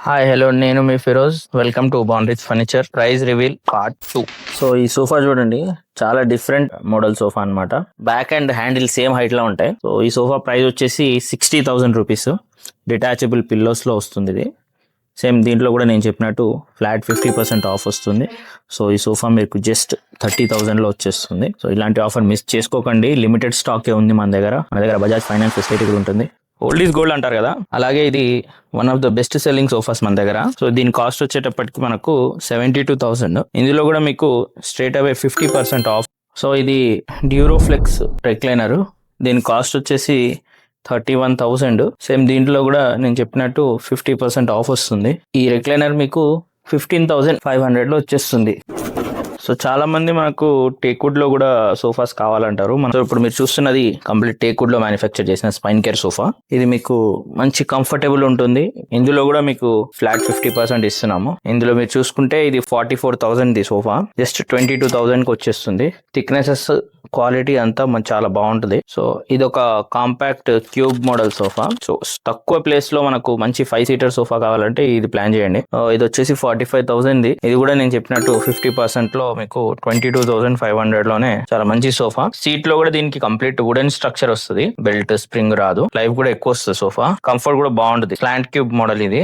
Hi hello నేను మీ Feroz. Welcome to Bandrich furniture price reveal part 2. So ఈ సోఫా చూడండి, చాలా డిఫరెంట్ మోడల్ సోఫా అన్నమాట. Back and handle same height లో ఉంటాయి. సో ఈ సోఫా ప్రైస్ వచ్చేసి 60,000 రూపీస్. డిటాచబుల్ పిల్లోస్ లో వస్తుంది ఇది. సేమ్ దీంట్లో కూడా నేను చెప్పినట్టు ఫ్లాట్ 50% ఆఫ్ వస్తుంది. సో ఈ సోఫా మీకు జస్ట్ 30,000 లో వచ్చేస్తుంది. సో ఇలాంటి ఆఫర్ మిస్ చేసుకోకండి. లిమిటెడ్ స్టాకే ఉంది మన దగ్గర బజాజ్ ఫైనాన్స్ ఫెసిలిటీ కూడా ఉంటుంది. ఓల్డ్ ఈజ్ గోల్డ్ అంటారు కదా, అలాగే ఇది one of the best selling sofas మన దగ్గర. సో దీని కాస్ట్ వచ్చేటప్పటికి మనకు 72,000. ఇందులో కూడా మీకు స్ట్రేట్ అవే 50% ఆఫ్. సో ఇది డ్యూరోఫ్లెక్స్ రెక్లైనర్. దీని కాస్ట్ వచ్చేసి 31,000. సేమ్ దీంట్లో కూడా నేను చెప్పినట్టు 50% ఆఫ్ వస్తుంది. ఈ రెక్లైనర్ మీకు 15,500 లో వచ్చేస్తుంది. సో చాలా మంది మనకు టేక్వుడ్ లో కూడా సోఫాస్ కావాలంటారు. సో ఇప్పుడు మీరు చూస్తున్నది కంప్లీట్ టేక్వుడ్ లో మ్యానుఫ్యాక్చర్ చేసిన స్పైన్ కేర్ సోఫా. ఇది మీకు మంచి కంఫర్టబుల్ ఉంటుంది. ఇందులో కూడా మీకు ఫ్లాట్ 50% ఇస్తున్నాము. ఇందులో మీరు చూసుకుంటే ఇది 44,000 సోఫా జస్ట్ 22,000 కి వచ్చేస్తుంది. థిక్నెసెస్ క్వాలిటీ అంతా చాలా బాగుంటుంది. సో ఇది ఒక compact cube model sofa. So తక్కువ ప్లేస్ లో మనకు మంచి 5 సీటర్ సోఫా కావాలంటే ఇది ప్లాన్ చేయండి. ఇది వచ్చేసి 45,000. ఇది కూడా నేను చెప్పినట్టు 50% లో మీకు 22,500 లోనే చాలా మంచి సోఫా. సీట్ లో కూడా దీనికి కంప్లీట్ వుడెన్ స్ట్రక్చర్ వస్తుంది. బెల్ట్ స్ప్రింగ్ రాదు. లైఫ్ కూడా ఎక్కువ వస్తుంది. సోఫా కంఫర్ట్ కూడా బాగుంటుంది. స్లాంట్ క్యూబ్ మోడల్ ఇది.